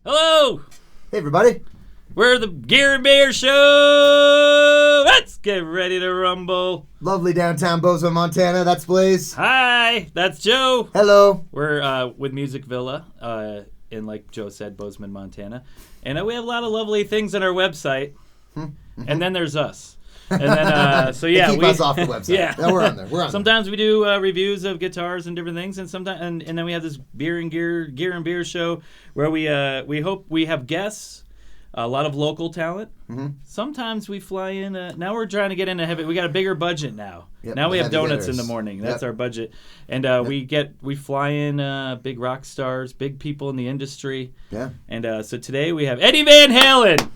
Hello! Hey, everybody. We're the Gear and Beer Show! Let's get ready to rumble. Lovely downtown Bozeman, Montana. That's Blaise. Hi, that's Joe. Hello. We're with Music Villa in, like Joe said, Bozeman, Montana. And we have a lot of lovely things on our website. And then there's us. And then, so yeah. Keep us off the website. Yeah. No, we're on there. Sometimes we do reviews of guitars and different things, and sometimes, and then we have this Gear and Beer Show where we hope we have guests, a lot of local talent. Mm-hmm. Sometimes we fly in. Now we're trying to get into heavy. We got a bigger budget now. Yep, now we have donuts in the morning. That's our budget, and we fly in big rock stars, big people in the industry. Yeah. And so today we have Eddie Van Halen.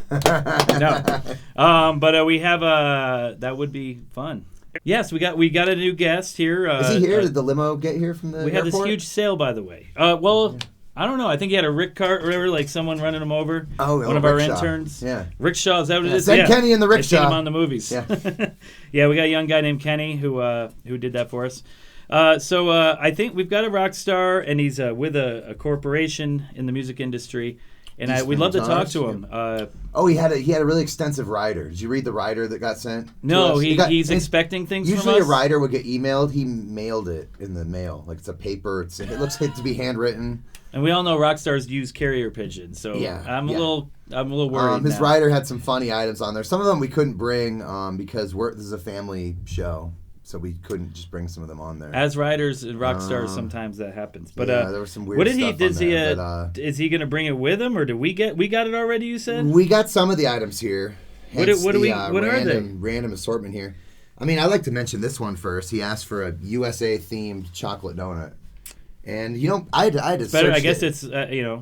No, but we have that would be fun. Yes, we got a new guest here. Is he here? Did the limo get here from the We airport? had this huge sale, by the way. Well, I don't know. I think he had a rick cart or whatever, like someone running him over. One of our interns. Yeah, rickshaw. Is that what it is? Send Kenny in the rickshaw. I've seen him on the movies. Yeah, yeah. We got a young guy named Kenny who did that for us. So I think we've got a rock star, and he's with a corporation in the music industry. And we'd love to talk to him. He had a really extensive rider. Did you read the rider that got sent? No, he's expecting things from us. Usually a rider would get emailed. He mailed it in the mail. Like it's a paper. It looks to be handwritten. And we all know rock stars use carrier pigeons, so I'm a little worried. His rider had some funny items on there. Some of them we couldn't bring because this is a family show. So we couldn't just bring some of them on there. As riders and rock stars, sometimes that happens. But there was some weird stuff on there. Is he going to bring it with him, or we got it already? You said we got some of the items here. What are they? Random assortment here. I mean, I like to mention this one first. He asked for a USA themed chocolate donut, and I had to better. search I guess it. it's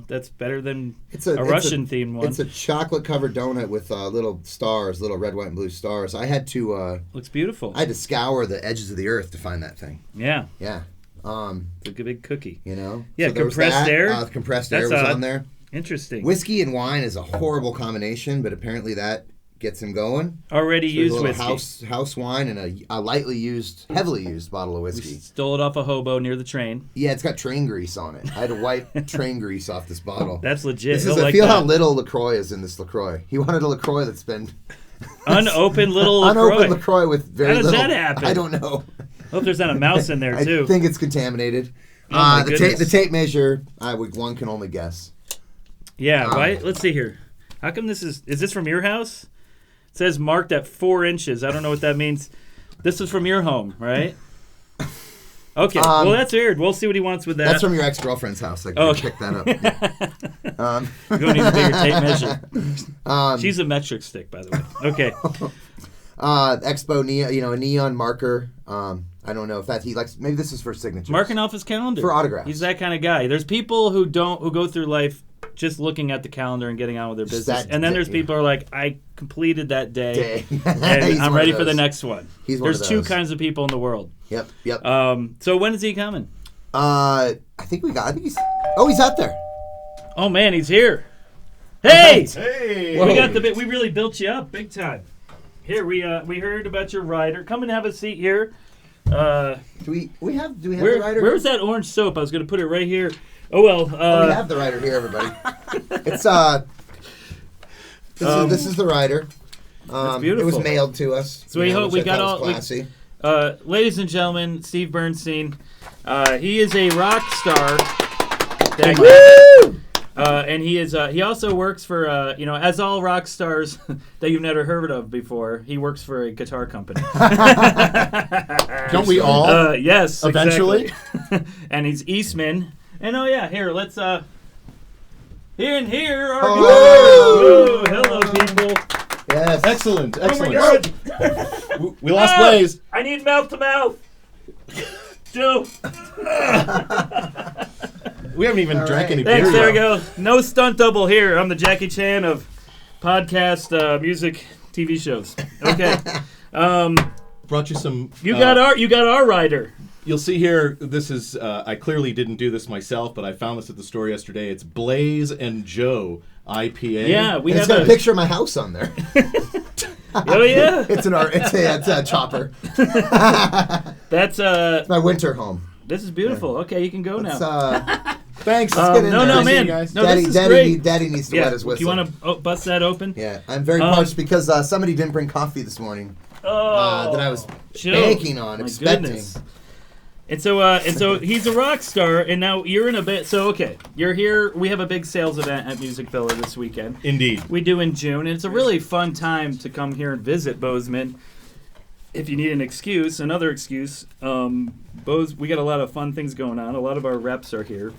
that's better than a Russian themed one. It's a chocolate covered donut with little stars, little red, white, and blue stars. I had to looks beautiful. I had to scour the edges of the earth to find that thing. Yeah. Yeah. It's a big cookie. Yeah, so compressed air. Compressed air was on there. Interesting. Whiskey and wine is a horrible combination, but apparently that gets him going. Already used whiskey. House wine and a heavily used bottle of whiskey. We stole it off a hobo near the train. Yeah, it's got train grease on it. I had to wipe train grease off this bottle. That's legit. Feel how little LaCroix is in this LaCroix. He wanted a LaCroix that's been unopened little LaCroix. Unopened LaCroix with very little. How does that happen? I don't know. Hope there's not a mouse in there too. I think it's contaminated. The tape measure, one can only guess. Yeah, right. Let's see here. How come this is this from your house? It says marked at 4 inches. I don't know what that means. This is from your home, right? Okay. Well, that's weird. We'll see what he wants with that. That's from your ex-girlfriend's house. I can pick that up. Yeah. You don't need a bigger tape measure. She's a metric stick, by the way. Okay. Expo a neon marker. I don't know if he likes. Maybe this is for signatures. Marking off his calendar for autographs. He's that kind of guy. There's people who go through life just looking at the calendar and getting on with their business, and then there's people who are like, I completed that day. And I'm ready for the next one. There's two kinds of people in the world. Yep. So when is he coming? I think he's out there. Oh man, he's here. Hey! Hey! We got we really built you up big time. Here we heard about your rider. Come and have a seat here. Do we have the rider? Where's that orange soap? I was going to put it right here. Oh well. We have the rider here, everybody. It's this is the rider. It's beautiful. It was mailed to us. So we got all classy. Ladies and gentlemen, Steve Bernstein. He is a rock star. Woo! And he also works for as all rock stars that you've never heard of before. He works for a guitar company. Don't we all? Yes, eventually. Exactly. And he's Eastman. And here let's here are Woo! Hello people. Yes. Excellent. Oh my God. We lost Blaise. I need mouth to mouth. Joe. We haven't even drank any beer. Thanks, there we yet. go. No stunt double here. I'm the Jackie Chan of podcast, music, TV shows. Okay. Brought you some. You got our rider. You'll see here. This is. I clearly didn't do this myself, but I found this at the store yesterday. It's Blaise Joe IPA. Yeah, it's got a picture of my house on there. Oh yeah. It's a chopper. That's my winter home. This is beautiful. Yeah. Okay, you can go now. Thanks. Let's get in no, there. no, man. Guys. No, this is great. Daddy needs to wet his whistle. Do you want to bust that open? Yeah, I'm very parched because somebody didn't bring coffee this morning that I was banking on, expecting. Goodness. And so he's a rock star, and now you're in a bit. So okay, you're here. We have a big sales event at Music Villa this weekend. Indeed. We do in June, and it's a really fun time to come here and visit Bozeman. If you need another excuse, we got a lot of fun things going on. A lot of our reps are here.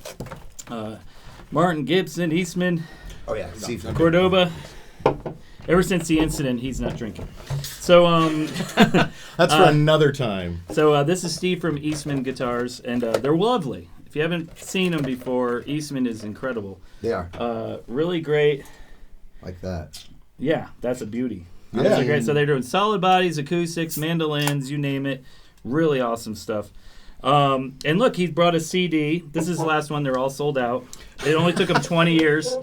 Martin Gibson, Eastman, Cordoba. Ever since the incident, he's not drinking. So that's for another time. So this is Steve from Eastman Guitars, and they're lovely. If you haven't seen them before, Eastman is incredible. They are. Really great. Like that. Yeah, that's a beauty. Yeah. Those are great. So they're doing solid bodies, acoustics, mandolins, you name it. Really awesome stuff. And look, he brought a CD. This is the last one. They're all sold out. It only took them 20 years.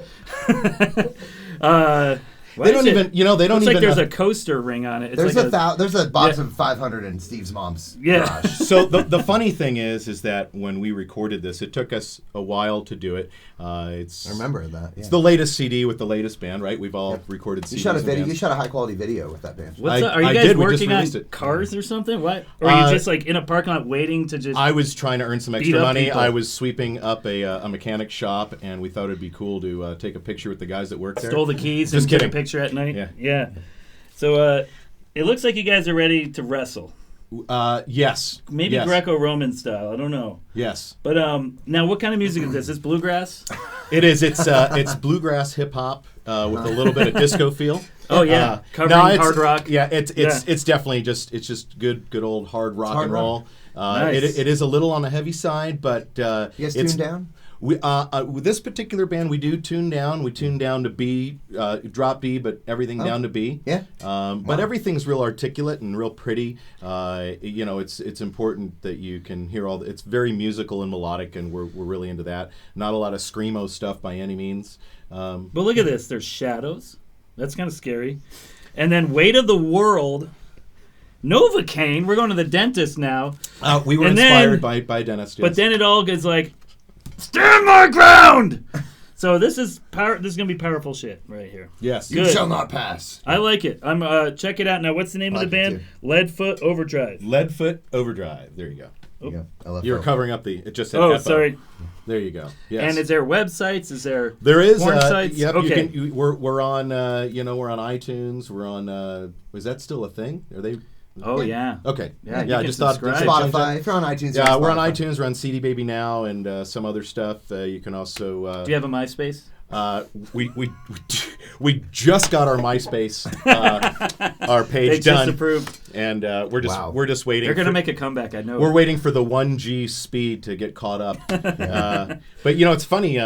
They don't even. Looks like there's a coaster ring on it. It's there's a box of 500 in Steve's mom's garage. So the funny thing is that when we recorded this, it took us a while to do it. I remember that. Yeah. It's the latest CD with the latest band, right? We've all recorded CDs. You shot a high quality video with that band. Are you guys working on cars or something? What? Or are you just like in a parking lot waiting to just? I was trying to earn some extra money. People. I was sweeping up a mechanic shop, and we thought it'd be cool to take a picture with the guys that work there. Stole the keys Just and kidding. took a picture at night. Yeah. So it looks like you guys are ready to wrestle. Yes. Maybe yes. Greco-Roman style. I don't know. Yes. But now, what kind of music is this? Is bluegrass? It is. It's bluegrass hip hop with a little bit of disco feel. Oh yeah, covering hard rock. Yeah, it's definitely just good old hard rock and roll. Nice. It is a little on the heavy side, but you guys tuned down? With this particular band, we do tune down. We tune down to B, drop B, but everything down to B. Yeah. But everything's real articulate and real pretty. It's important that you can hear all. It's very musical and melodic, and we're really into that. Not a lot of screamo stuff by any means. But look at this. There's shadows. That's kind of scary. And then Weight of the World. Novocaine. We're going to the dentist now. We were inspired by a dentist. Yes. But then it all gets like, stand my ground. So this is This is gonna be powerful shit right here. Yes. You shall not pass. I like it. I'm check it out now. What's the name of the band? Leadfoot Overdrive. Leadfoot Overdrive. There you go. You're covering up it just said FO. Sorry. There you go. Yes. And is there websites? There is porn sites? Yep. Okay. We're on we're on iTunes. We're on is that still a thing? Are they? Oh yeah. Okay. Yeah. I just thought Spotify. If you're on iTunes. Yeah, we're on iTunes. We're on CD Baby Now and some other stuff. You can also. Do you have a MySpace? We just got our MySpace our page they done. Just approved. And we're just waiting. They're gonna make a comeback. I know. We're waiting for the 1G speed to get caught up. But it's funny.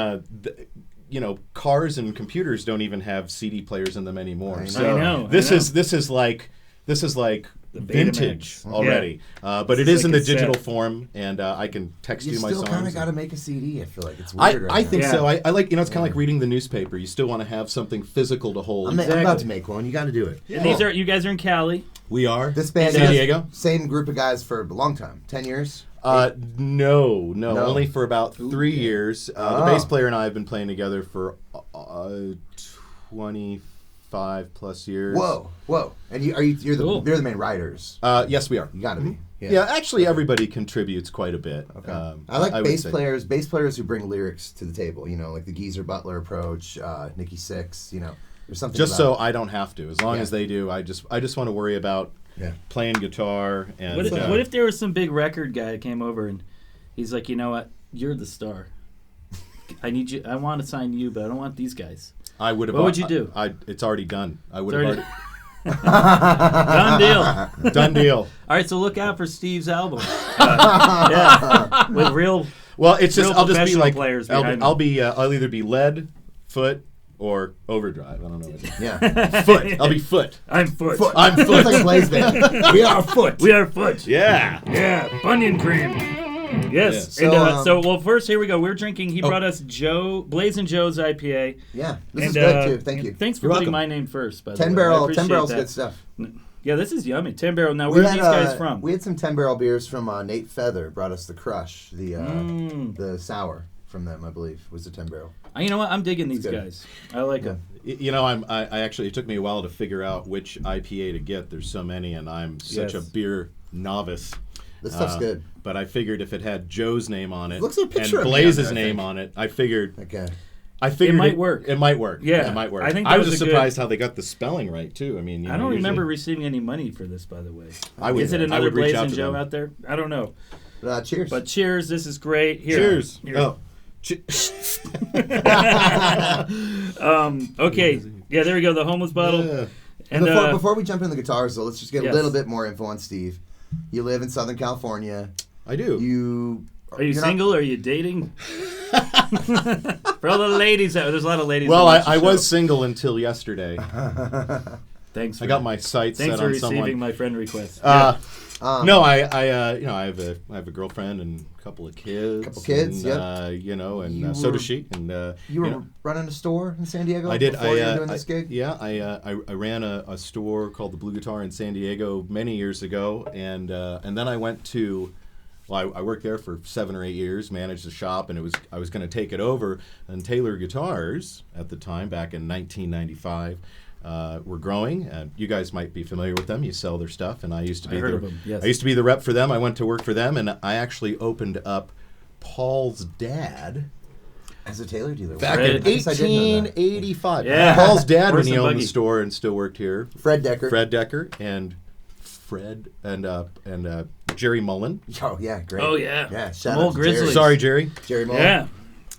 Cars and computers don't even have CD players in them anymore. I know. This is like vintage already. But it is in the digital form, and I can text you my songs. You still kind of got to make a CD. I feel like it's weird. I think so. I like it's kind of like reading the newspaper. You still want to have something physical to hold. I'm about to make one. You got to do it. Yeah. These are you guys are in Cali. We are. This band, San Diego. Same group of guys for a long time. 10 years. No, only for about 3 years. The bass player and I have been playing together for 25 plus years. Whoa! And you're the main writers. Yes, we are. You got to be. Yeah, actually, everybody contributes quite a bit. Okay. I like bass players who bring lyrics to the table. Like the Geezer Butler approach, Nikki Sixx. There's something. Just so I don't have to. As long as they do, I just want to worry about playing guitar. And what if there was some big record guy that came over and he's like, you know what, you're the star. I need you. I want to sign you, but I don't want these guys. I would have. What would you do? It's already done. I would have already. Done deal. Done deal. All right, so look out for Steve's album. With real. Well, it's just I'll just be like players. I'll either be Lead, Foot, or Overdrive. I don't know. Yeah. Foot. I'll be Foot. I'm Foot. I'm Foot. It's like a Blaise band. We are Foot. We are Foot. Yeah. Yeah. Bunyan cream. Yes. Yeah. So first, here we go. We're drinking. He brought us Blaise Joe's IPA. Yeah. This is good, too. Thank you. Thanks for putting my name first, by the way. 10 barrel's good stuff. Yeah, this is yummy. 10 Barrel. Now, where are these guys from? We had some 10 Barrel beers from Nate Feather. Brought us the Crush, the sour. from them, I believe, was the 10 barrel. You know what? I'm digging these good. guys. I like them. You know, I actually, it took me a while to figure out which IPA to get. There's so many, and I'm such a beer novice. This stuff's good. But I figured if it had Joe's name on it Looks like a picture and of me on Blaise's there, I name think. on it, I figured Okay. it might work. It might work. Yeah, it might work. I think I that was was just a good- surprised how they got the spelling right too. I mean, you I know, don't usually- remember receiving any money for this, by the way. I would- Is it I another would reach Blaise out and to Joe them. out there? I don't know. Cheers. But cheers. This is great. Here. Cheers. Here. Oh. Okay. Yeah, there we go. The homeless bottle. Yeah. And before we jump into the guitars, though, let's just get Yes. a little bit more info on Steve. You live in Southern California. I do. Are you are you single? Are you dating? For all the ladies out there's a lot of ladies. Well, that watch the I show. was single until yesterday. Thanks. I got my sights Thanks set for on receiving someone. my friend request. No, I have a girlfriend and a couple of kids. kids, and, yep. You know, and You so were- does she. And You were know, running a store in San Diego I did. before you were doing this gig? Yeah, I ran a store called the Blue Guitar in San Diego many years ago, and then I went to. Well, I worked there for 7 or 8 years, managed the shop, and I was going to take it over. And Taylor Guitars at the time, back in 1995, were growing. You guys might be familiar with them. You sell their stuff, and I used to be heard of them, yes. I used to be the rep for them. I went to work for them, and I actually opened up Paul's dad. As a Taylor dealer. Back Fred. in I guess I did know that. 1885. Yeah. Paul's dad, when Horse he and owned buggy. the store and still worked here. Fred Decker. Fred Decker and Fred and Jerry Mullen. Oh, yeah, great. Oh, yeah. Yeah, Some shout old out to Grizzlies. Jerry. Sorry, Jerry. Jerry Mullen.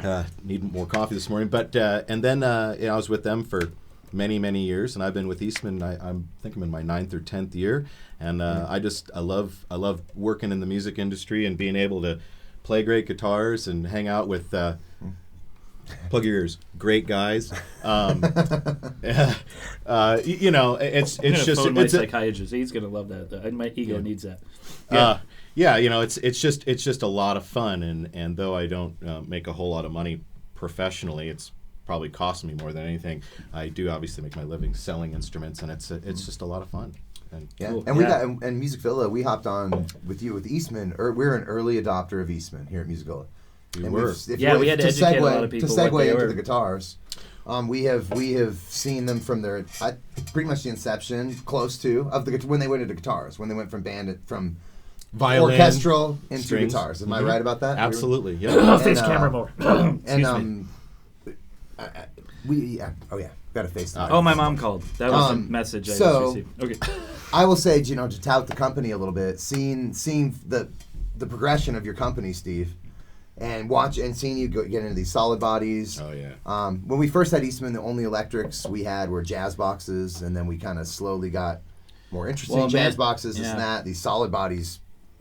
Yeah. Need more coffee this morning. But and then I was with them for many years, and I've been with Eastman. I think I'm in my 9th or 10th year, and I love working in the music industry and being able to play great guitars and hang out with. Plug your ears, great guys. You know, it's just phone my it's a, psychiatrist. He's gonna love that. And my ego needs that. yeah, you know, it's just a lot of fun, and though I don't make a whole lot of money professionally, it's probably cost me more than anything. I do obviously make my living selling instruments, and it's just a lot of fun. And Yeah, Cool. and we Yeah. got and Music Villa. We hopped on with you with Eastman. We're an early adopter of Eastman here at Music Villa. we And were. we've- if Yeah, you- we had to educate a lot of people To what segue they into were. the guitars, we have seen them from their pretty much the inception, close to of the when they went into guitars, when they went from Violin, orchestral into strings. guitars. Am I Mhm. right about that? Absolutely. Yeah. Oh, And, face camera more. And got to face. Oh, my mom called. That was a message I so- just received. Okay. I will say, to tout the company a little bit, seeing the progression of your company, Steve, and seeing you get into these solid bodies. Oh yeah. When we first had Eastman, the only electrics we had were jazz boxes, and then we kind of slowly got more interested in jazz boxes, this and that. These solid bodies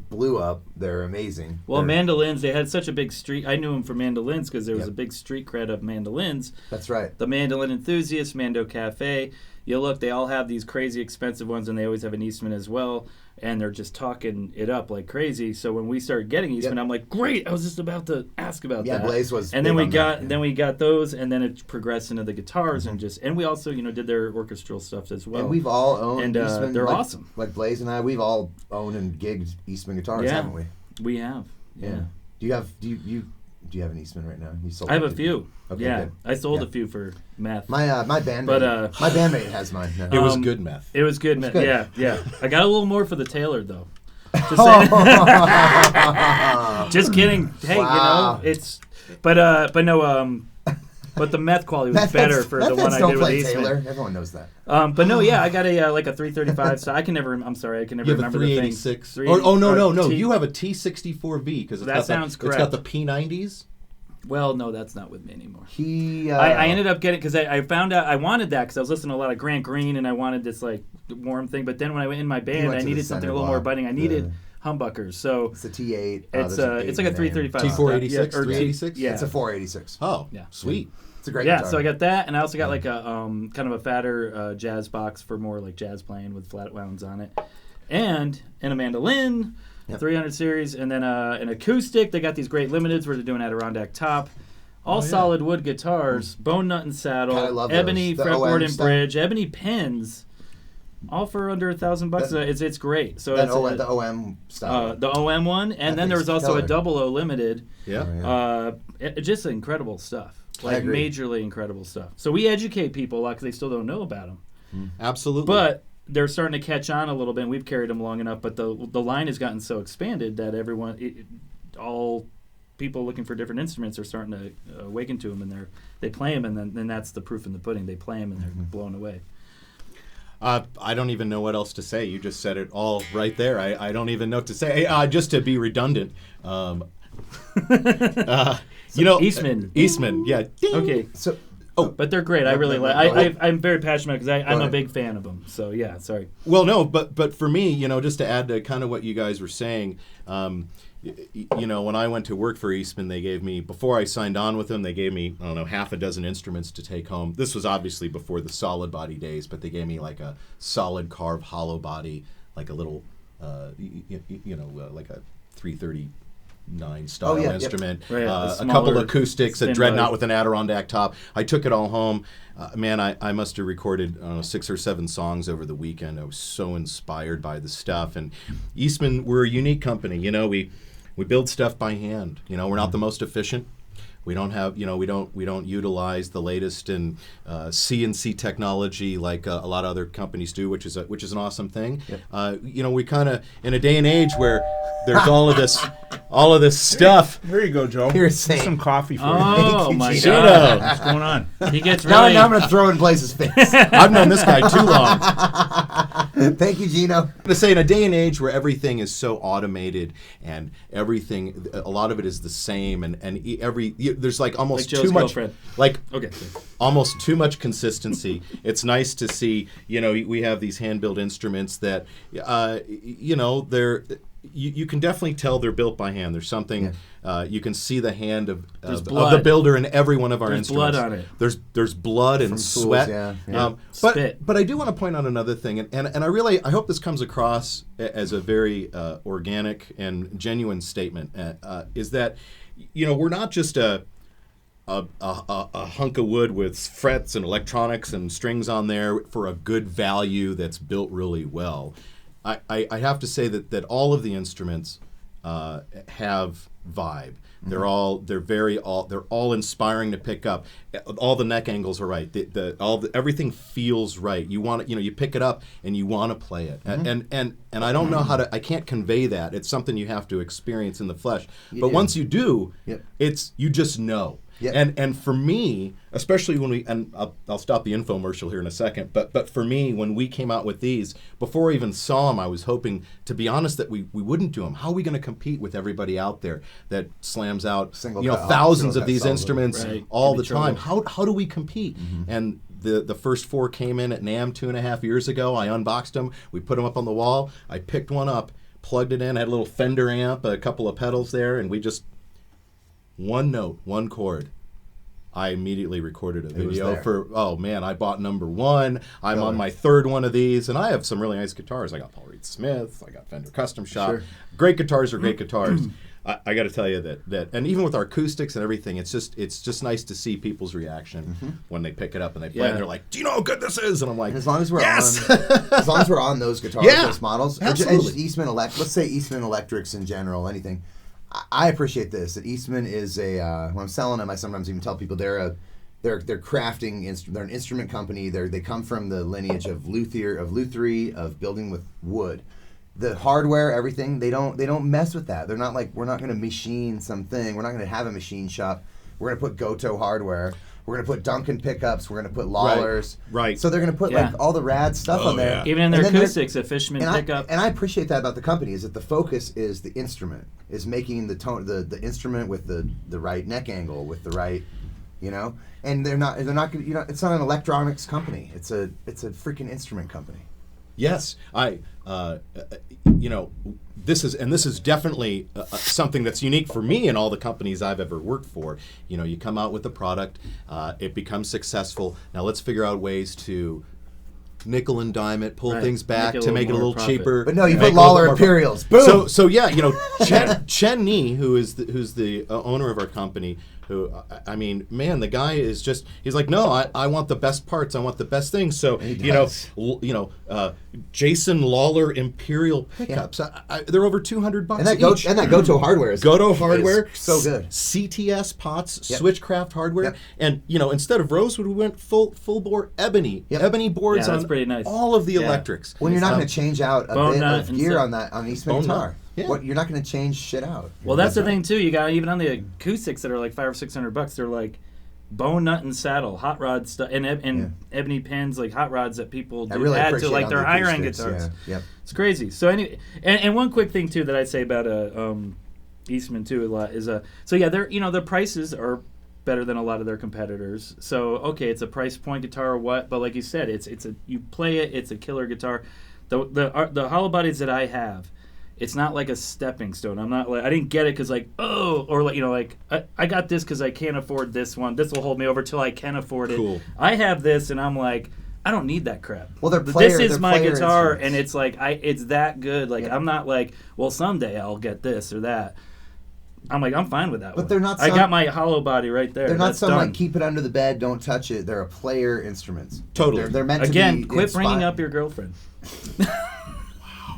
blew up. They're amazing. Well, They're- mandolins, they had such a big street. I knew them for mandolins because there was Yep. a big street cred of mandolins. That's right. The Mandolin Enthusiast, Mando Cafe. You look, they all have these crazy expensive ones, and they always have an Eastman as well. And they're just talking it up like crazy. So when we started getting Eastman, I'm like, great! I was just about to ask about that. Yeah, Blaise was. And then big we on got that, yeah. then we got those, and then it progressed into the guitars and we also did their orchestral stuff as well. And we've all owned And, Eastman. they're like, awesome. Like Blaise and I, we've all owned and gigged Eastman guitars, Yeah. haven't we? We have. Yeah. Do you have an Eastman right now? You sold I have it, a did few. you? Okay, Yeah. good. I sold Yeah. a few for meth. My bandmate. But, my bandmate has mine. now. It was good meth. It was good, man. good. Yeah. I got a little more for the Taylor though. Just Oh. saying. Just kidding. Hey, Wow. it's but no but the meth quality was better for the one I don't did with play Eastman. Taylor. Everyone knows that. But no, yeah, I got a like a 335. So I can never. I'm sorry, I can never You have a remember the things. 386. 380 No. T- You have a T64V because That sounds It's got correct. the P90s. Well, no, that's not with me anymore. He. I ended up getting because I found out I wanted that because I was listening to a lot of Grant Green and I wanted this like warm thing. But then when I went in my band, went I to the needed something center a little more block, biting. I needed humbuckers. So It's a T8. it's like a 335. T486, Yeah, or 386? Yeah. It's a 486. Oh, Yeah. sweet. It's a great Yeah, guitar. so I got that, and I also got like a kind of a fatter jazz box for more like jazz playing with flat wounds on it, and a mandolin, 300 series, and then an acoustic. They got these great limiteds where they're doing Adirondack top, all solid wood guitars, bone nut and saddle, God, I love ebony those. The fretboard OM and stuff. bridge, ebony pens. all for under $1,000. It's great. So that it's the OM style. the OM one, and then there was also a double O limited. Yeah. Just incredible stuff. Like majorly incredible stuff. So we educate people a lot because they still don't know about them. Absolutely. But they're starting to catch on a little bit. And we've carried them long enough, but the line has gotten so expanded that all people looking for different instruments are starting to awaken to them, and they play them, and then that's the proof in the pudding. They play them, and they're blown away. I don't even know what else to say. You just said it all right there. I don't even know what to say. Just to be redundant, Eastman. Eastman, yeah. Ding. Okay. So, but they're great. I really like. I'm very passionate because I'm a big fan of them. So yeah, sorry. Well, no, but for me, just to add to kind of what you guys were saying, when I went to work for Eastman, they gave me, before I signed on with them, they gave me, I don't know, half a dozen instruments to take home. This was obviously before the solid body days, but they gave me like a solid carved hollow body, like a little, like a 339 style instrument, Right, a couple acoustics, a dreadnought with an Adirondack top. I took it all home. I must have recorded 6 or 7 songs over the weekend. I was so inspired by the stuff. And Eastman, we're a unique company. We build stuff by hand. We're not the most efficient. We don't have, we don't utilize the latest in CNC technology like a lot of other companies do, which is an awesome thing. Yep. We kind of, in a day and age where there's all of this stuff. There you go, Joe. Here's some coffee for you. Oh my God! What's going on? He gets really. Now I'm going to throw in Blaise's face. I've known this guy too long. Thank you, Gino. I'm going to say, in a day and age where everything is so automated and everything, a lot of it is the same, and there's like almost like too much, girlfriend. Almost too much consistency. It's nice to see, we have these hand-built instruments that, you can definitely tell they're built by hand. There's something, you can see the hand of the builder in every one of our instruments. There's blood on it. There's blood and sweat. But I do want to point out another thing, and I hope this comes across as a very organic and genuine statement, is that, we're not just a hunk of wood with frets and electronics and strings on there for a good value that's built really well. I have to say that all of the instruments have vibe. They're all inspiring to pick up. All the neck angles are right. Everything feels right. You want you pick it up and you want to play it. And I don't know how to. I can't convey that. It's something you have to experience in the flesh. But once you do, you just know. Yep. And for me, especially when I'll stop the infomercial here in a second, but for me, when we came out with these, before I even saw them, I was hoping, to be honest, that we wouldn't do them. How are we going to compete with everybody out there that slams out thousands of these instruments all the time? How do we compete? And the first 4 came in at NAMM 2.5 years ago. I unboxed them. We put them up on the wall. I picked one up, plugged it in, had a little Fender amp, a couple of pedals there, and we just... one note, one chord. I immediately recorded a video for, I bought number 1. I'm on my 3rd one of these, and I have some really nice guitars. I got Paul Reed Smith, I got Fender Custom Shop. Sure. Great guitars are great guitars. I got to tell you that, and even with our acoustics and everything, it's just nice to see people's reaction when they pick it up and they play, and they're like, "Do you know how good this is?" And I'm like, and as long as we're on those guitars, those models, absolutely. And Eastman let's say Eastman Electrics in general, anything. I appreciate this. That Eastman is when I'm selling them, I sometimes even tell people they're crafting. They're an instrument company. They come from the lineage of lutherie, of building with wood. The hardware, everything, they don't mess with that. They're not like, we're not going to machine something. We're not going to have a machine shop. We're going to put Goto hardware. We're going to put Duncan pickups. We're going to put Lawlers. Right. So they're going to put like all the rad stuff on there. Even in their acoustics, a Fishman pickup. And I appreciate that about the company, is that the focus is the instrument, is making the tone, the instrument with the right neck angle, with the right, and they're not it's not an electronics company. It's a freaking instrument company. Yes, this is definitely something that's unique for me and all the companies I've ever worked for. You come out with a product, it becomes successful. Now let's figure out ways to nickel and dime it, pull things back to make it a little cheaper. But no, you put Lawler Imperials. Boom. So yeah, Chen Ni, who's the owner of our company, who, I mean, man, the guy is just, he's like, no, I want the best parts. I want the best things. So, Jason Lawler Imperial pickups, they're over $200 and that each. And that Goto hardware is so good. CTS pots, Switchcraft hardware. And, instead of rosewood, we went full bore ebony. Ebony boards on pretty nice. all of the electrics. When you're not going to change out a bit of gear on Eastman Guitar. Yeah. You're not going to change shit out. Well, that's the thing too. You got even on the acoustics that are like $500 or $600. They're like bone nut and saddle, hot rod stuff, and ebony pins, like hot rods that people do really add to like their higher end guitars. Yeah. It's crazy. So anyway, and one quick thing too that I'd say about Eastman too a lot is their prices are better than a lot of their competitors. So it's a price point guitar or what, but like you said, it's you play it, it's a killer guitar. The hollow bodies that I have, it's not like a stepping stone. I'm not like, I didn't get it because I got this because I can't afford this one. This will hold me over till I can afford it. Cool. I have this and I'm like, I don't need that crap. Well, this is my guitar and it's like it's that good. Like I'm not like, well, someday I'll get this or that. I'm like, I'm fine with that. But they're not. I got my hollow body right there. They're not That's some done. like keep it under the bed, don't touch it. They're a player instruments. Totally. They're meant to Again, be. quit bringing up your girlfriend.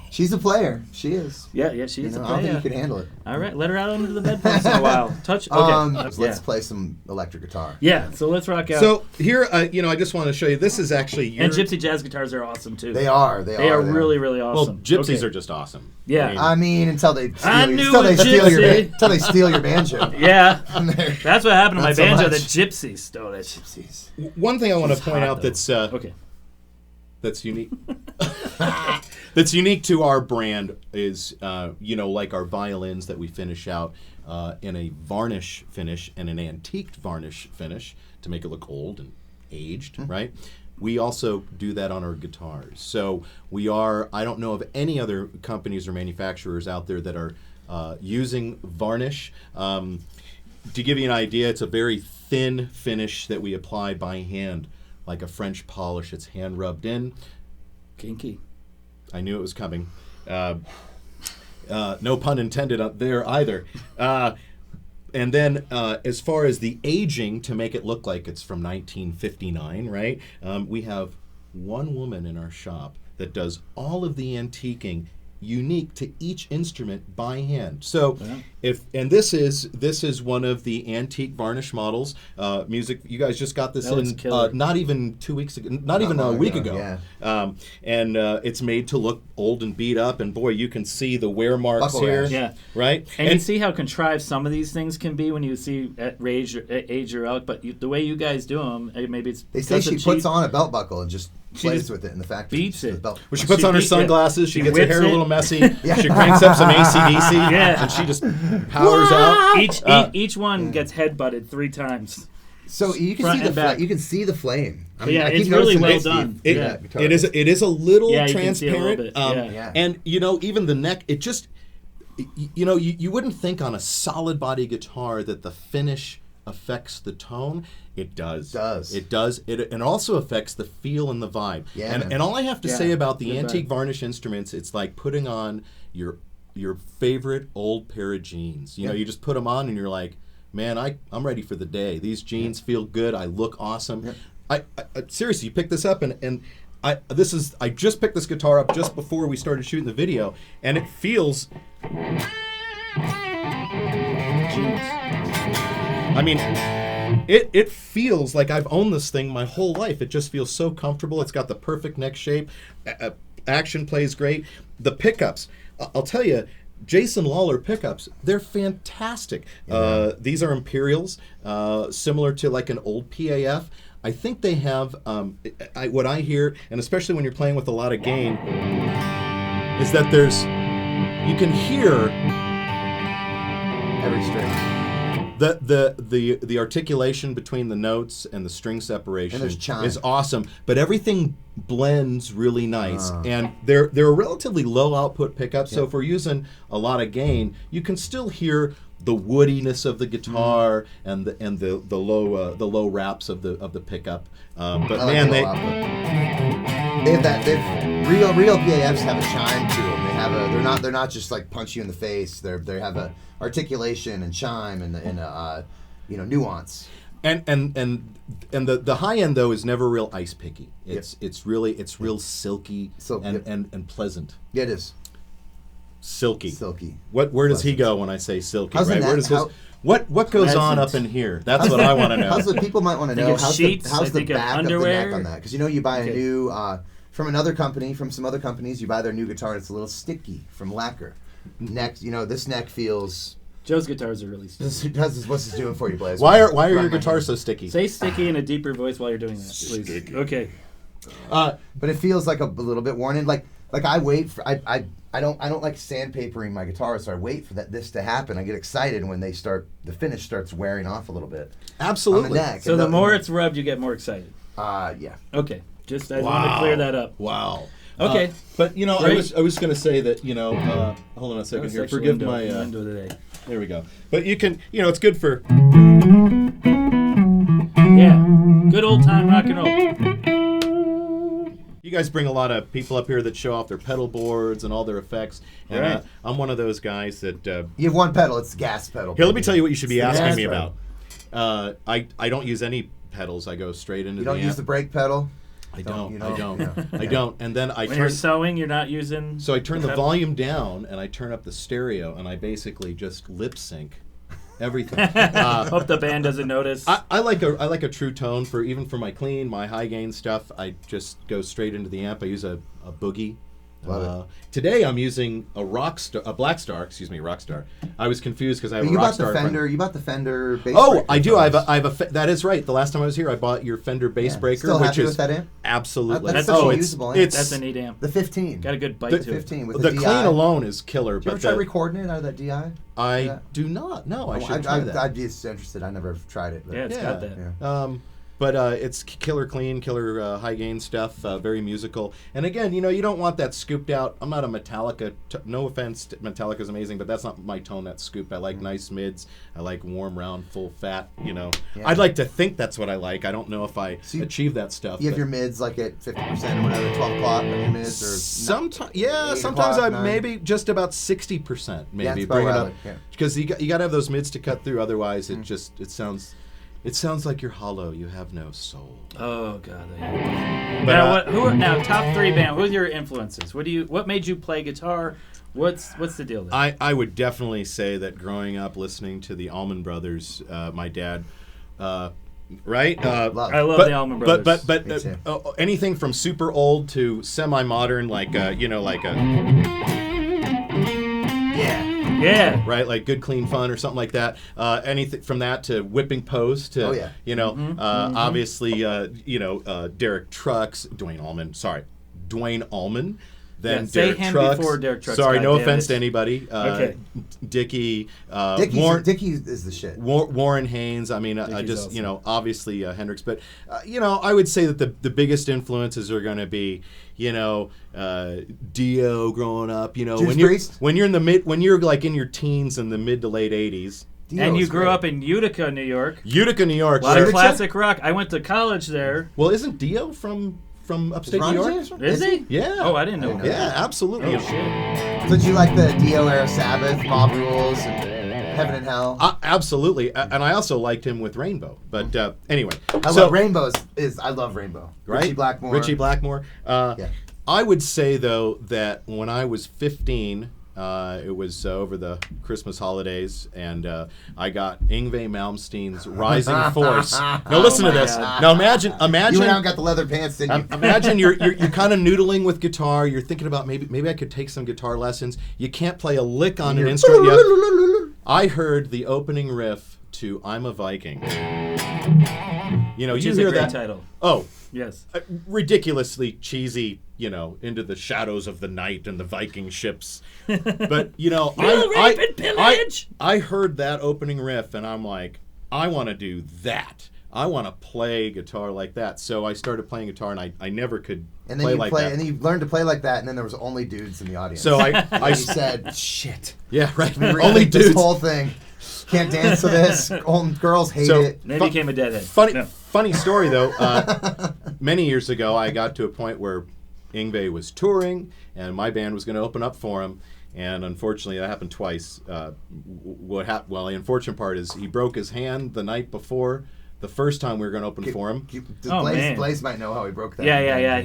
She's a player. She is. Yeah, she is a player. I don't think you can handle it. All right, let her out into the bed once in a while. Touch. Okay. Let's play some electric guitar. Yeah, so let's rock out. So here, I just want to show you. This is actually and gypsy jazz guitars are awesome too. They are really, really awesome. Well, gypsies are just awesome. Yeah, I mean until they steal your banjo. Yeah, that's what happened to my banjo. much. The gypsies stole it. Gypsies. One thing I want to point out though. that's unique. That's unique to our brand is, like our violins that we finish out in a varnish finish and an antiqued varnish finish to make it look old and aged, right? We also do that on our guitars. So I don't know of any other companies or manufacturers out there that are using varnish. To give you an idea, it's a very thin finish that we apply by hand, like a French polish. It's hand rubbed in. Kinky. I knew it was coming. No pun intended up there either. And then as far as the aging, to make it look like it's from 1959, right? We have one woman in our shop that does all of the antiquing unique to each instrument by hand. So this is one of the antique varnish models. Music, you guys just got this not even 2 weeks ago, not even a week ago. Yeah. And it's made to look old and beat up, and boy, you can see the wear marks here. Yeah. Right? And you see how contrived some of these things can be when you see at age or out, but the way you guys do them, maybe it's... They say she puts on a belt buckle and just plays with it in the factory. Beats it. Well, she puts on her sunglasses. She gets her hair a little messy. Yeah. She cranks up some AC/DC, and she just powers out. Each one gets headbutted 3 times. So you can see the flame. I mean, it's really well done. It is a little transparent. Can see a little bit. And even the neck. It just you wouldn't think on a solid body guitar that the finish affects the tone. It does. It does. It also affects the feel and the vibe. Yeah, and all I have to say about the antique vibe. varnish instruments, it's like putting on your favorite old pair of jeans. You just put them on and you're like, man, I'm ready for the day. These jeans feel good. I look awesome. Yeah. I seriously, you pick this up and I just picked this guitar up just before we started shooting the video, and it feels. I mean, it feels like I've owned this thing my whole life. It just feels so comfortable. It's got the perfect neck shape. Action plays great. The pickups, I'll tell you, Jason Lawler pickups, they're fantastic. Yeah. These are Imperials, similar to like an old PAF. I think they have, what I hear, and especially when you're playing with a lot of gain, is that you can hear every string. The articulation between the notes and the string separation is awesome, but everything blends really nice, and they're a relatively low output pickup. So if we're using a lot of gain, you can still hear the woodiness of the guitar and the low raps of the pickup. But man, real PAFs have a chime to them. They're not just like punch you in the face. They have a articulation and chime and nuance. And the high end though is never real ice picky. It's real silky and pleasant. Yeah, it is. Silky. Where does he go when I say silky? How's right? Where does what goes on up in here? That's what I want to know. How's the people might want to know? How's the back of the neck on that? Because you buy a new from another company, from some other companies, you buy their new guitar and it's a little sticky from lacquer. Neck, this neck feels. Joe's guitars are really sticky. What's this doing for you, Blaise? Why are your guitars so sticky? Say sticky in a deeper voice while you're doing that, please. Sticky. Okay. But it feels like a little bit worn in. Like I wait for I don't like sandpapering my guitar, so I wait for this to happen. I get excited when the finish starts wearing off a little bit. Absolutely. On the neck. So the more it's rubbed, you get more excited. Yeah. Okay. Just I wanted to clear that up. Wow. Okay. But I was going to say that hold on a second here. Forgive my window today. There we go. But you can it's good for good old time rock and roll. You guys bring a lot of people up here that show off their pedal boards and all their effects. And right. I'm one of those guys that you have one pedal. It's the gas pedal. Here, let me tell you what you should be asking me right. about. I don't use any pedals. I go straight into the amp. You don't use the brake pedal? I don't. I don't. And then when you're sewing, you're not using. So I turn the volume down and I turn up the stereo and I basically just lip sync everything. Hope the band doesn't notice. I like a true tone for my clean, my high gain stuff. I just go straight into the amp. I use a Boogie. Love it. Today I'm using a Rockstar. I was confused because I have a Rockstar. You bought the Fender bass. Oh, I do. I have a. That is right. The last time I was here, I bought your Fender bass breaker, Still which happy is with that amp? Absolutely. That's such a usable amp. That's a neat amp. The 15. Got a good bite the to it. 15 with the DI. clean alone is killer. Did you ever try recording it out of that DI? I do not. No, I should try that. I'd be interested. I never tried it. But Yeah, it's got that. Yeah. But it's killer clean, killer high gain stuff, very musical. And again, you don't want that scooped out. I'm not a Metallica. No offense, Metallica's amazing, but that's not my tone. That scoop. I like nice mids. I like warm, round, full fat. Yeah. I'd like to think that's what I like. I don't know if I achieve that stuff. You have your mids like at 50% or whatever, 12 o'clock on your mids, or sometimes I maybe just about 60%. Maybe bring it up because you got to have those mids to cut through. Otherwise, it sounds like you're hollow. You have no soul. Oh God. Now, top 3 band. Who are your influences? What made you play guitar? What's the deal there? I would definitely say that growing up listening to the Allman Brothers, my dad, right? I love the Allman Brothers. But anything from super old to semi-modern, Yeah. Right, like Good Clean Fun or something like that. Anything from that to Whipping Post to obviously Derek Trucks, Dwayne Allman. Then Derek Trucks. Before Derek Trucks. Sorry, no offense to anybody. Okay. Dickie. Dickie is the shit. Warren Haynes. I mean, awesome. obviously Hendrix. But, I would say that the biggest influences are going to be, Dio growing up. When you're like in your teens in the mid to late 80s. And you grew up in Utica, New York. A lot of classic rock. I went to college there. Well, isn't Dio from upstate New York? Is he? Yeah. Oh, I didn't know. Yeah, absolutely. Oh, shit. So did you like the Dio era Sabbath, Mob Rules, and Heaven and Hell? Absolutely. And I also liked him with Rainbow. But anyway. I love Rainbow. Right? Richie Blackmore. I would say, though, that when I was 15... it was over the Christmas holidays, and I got Yngwie Malmsteen's Rising Force. Now listen to this. God. Now imagine. You went out and got the leather pants, didn't you? Imagine you're kind of noodling with guitar. You're thinking about maybe I could take some guitar lessons. You can't play a lick on an instrument yet. I heard the opening riff to "I'm a Viking." Which you is hear a great that title. Oh. Yes. Ridiculously cheesy, into the shadows of the night and the Viking ships. But, I heard that opening riff and I'm like, I want to do that. I want to play guitar like that. So I started playing guitar and I never could play like that. And then you learned to play like that, and then there was only dudes in the audience. So I said, shit. Yeah, right. Only dudes. This whole thing. Can't dance to this. Old girls hate it. They became a deadhead. Funny story, though. Many years ago, I got to a point where Yngwie was touring, and my band was going to open up for him. And unfortunately, that happened twice. The unfortunate part is he broke his hand the night before. The first time we were going to open for him. Blaise might know how he broke that. Yeah.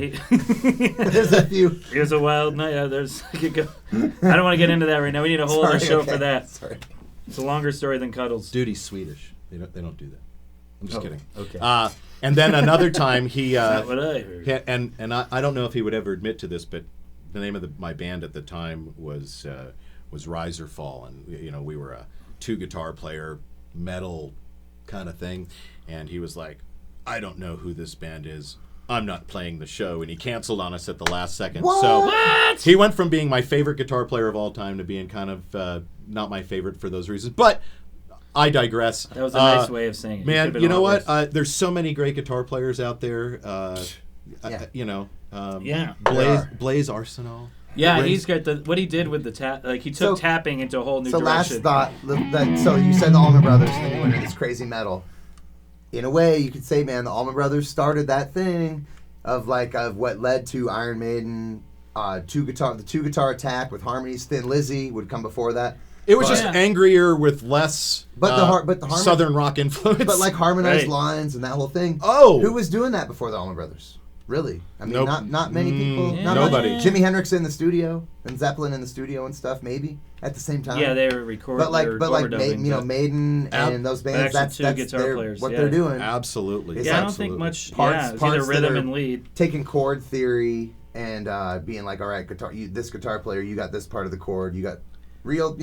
There's a few. It was a wild night. I don't want to get into that right now. We need a whole other show for that. Sorry. It's a longer story than Cuddles. Dude, he's Swedish. They don't do that. I'm just kidding. Okay. And then another time he. That's not what I heard. And I don't know if he would ever admit to this, but the name of my band at the time was Rise or Fall, and we were a 2-guitar player metal kind of thing, and he was like, I don't know who this band is. I'm not playing the show, and he canceled on us at the last second. What? So he went from being my favorite guitar player of all time to being kind of not my favorite for those reasons. But I digress. That was a nice way of saying it. Man, you know what? There's so many great guitar players out there. Blaise Arsenal. Yeah, he's got what he did with the tap. Like, he took tapping into a whole new direction. Last thought. So you said the Allman Brothers, and then you went into this crazy metal. In a way, you could say, man, the Allman Brothers started that thing of what led to Iron Maiden, the 2-guitar attack with harmonies. Thin Lizzy would come before that. It was just angrier with less Southern rock influence. But like harmonized lines and that whole thing. Oh! Who was doing that before the Allman Brothers? Really? I mean, not many people. Nobody. Jimi Hendrix in the studio and Zeppelin in the studio and stuff, maybe at the same time. Yeah, they were recording. Maiden and those bands. That's what they're doing. Absolutely. Yeah, I don't think much. It's either rhythm and lead. Taking chord theory and being like, all right, this guitar player, you got this part of the chord, you got real,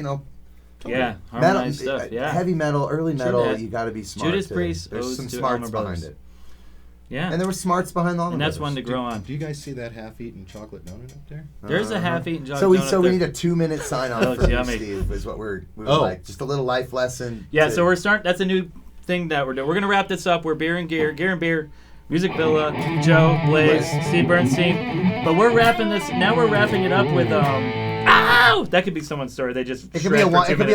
harmonized stuff. Yeah, heavy metal, early metal. You got to be smart. Judas Priest There's some smarts behind it. Yeah. And there were smarts behind the Allman Brothers. And that's Brothers. one to grow on. Do you guys see that half-eaten chocolate donut up there? There's a half-eaten chocolate donut. So we need a 2-minute sign-off for yummy. Steve, is what we would like. Just a little life lesson. Yeah, so we're starting. That's a new thing that we're doing. We're going to wrap this up. We're Beer and Beer, Music Villa, Joe, Blaise, Steve Bernstein. But we're wrapping this. Now we're wrapping it up with that could be someone's story. They just it could be a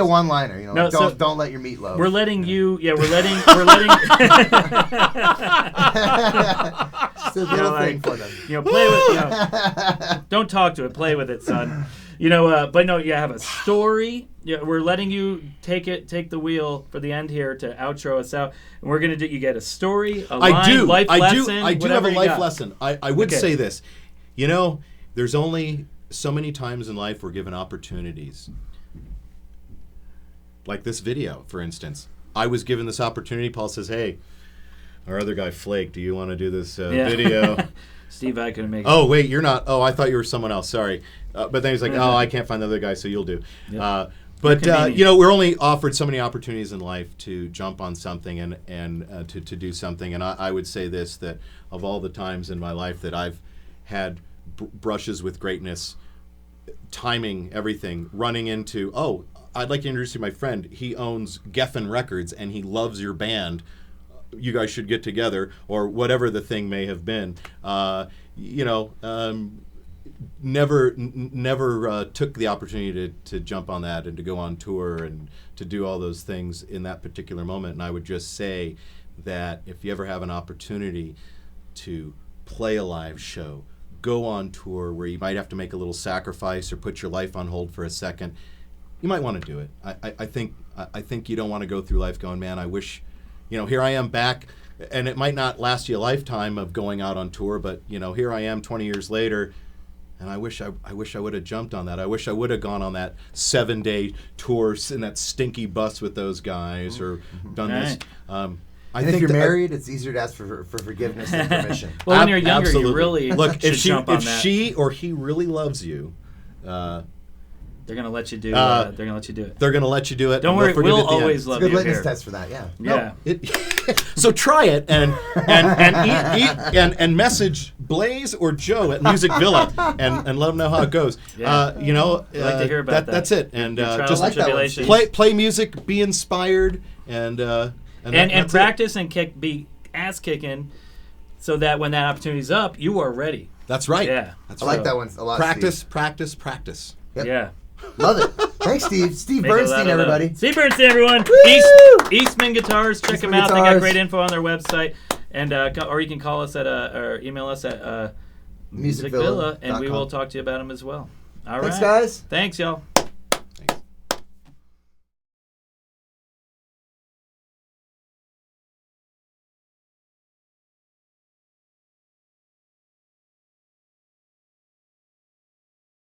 one-liner. Don't let your meatloaf. We're letting you. Yeah, we're letting. Just a little thing for them. Play with. Don't talk to it. Play with it, son. But no, you have a story. Yeah, we're letting you take the wheel for the end here to outro us out. And we're gonna do. You get a story, a line, life lesson. I do have a life lesson. I would say this. There's only so many times in life we're given opportunities. Like this video, for instance. I was given this opportunity. Paul says, hey, our other guy, Flake, do you want to do this video? Steve, I couldn't make it. Oh, wait, you're not. Oh, I thought you were someone else. Sorry. But then he's like, I can't find the other guy, so you'll do. Yep. We're only offered so many opportunities in life to jump on something and to do something. And I would say this, that of all the times in my life that I've had brushes with greatness, timing everything, running into, I'd like to introduce you to my friend. He owns Geffen Records, and he loves your band. You guys should get together, or whatever the thing may have been. Never took the opportunity to jump on that and to go on tour and to do all those things in that particular moment. And I would just say that if you ever have an opportunity to play a live show, go on tour where you might have to make a little sacrifice or put your life on hold for a second, you might want to do it. I think you don't want to go through life going, man, I wish, here I am back, and it might not last you a lifetime of going out on tour, but here I am 20 years later, and I wish I would have jumped on that. I wish I would have gone on that 7-day tour in that stinky bus with those guys, or done this. And if you're married, it's easier to ask for forgiveness than permission. Well, when you're younger, you really should jump on that. If she or he really loves you, they're gonna let you do. They're gonna let you do it. They're gonna let you do it. Don't worry, we'll always love you. It's a good litmus test for that. Yeah. Yeah. No, so try it and message Blaise or Joe at Music Villa and let them know how it goes. Yeah. I'd like to hear about that. That's it. And just like play music, be inspired, and practice and be ass kicking, so that when that opportunity's up, you are ready. That's right. Yeah. I like that one a lot. Practice. Yep. Yeah. Love it. Thanks, Steve. Steve Bernstein, everybody. Steve Bernstein, everyone. Eastman Guitars. Check them out. They got great info on their website. And or you can call us at or email us at Music Villa, and we will talk to you about them as well. All right. Thanks, guys. Thanks, y'all.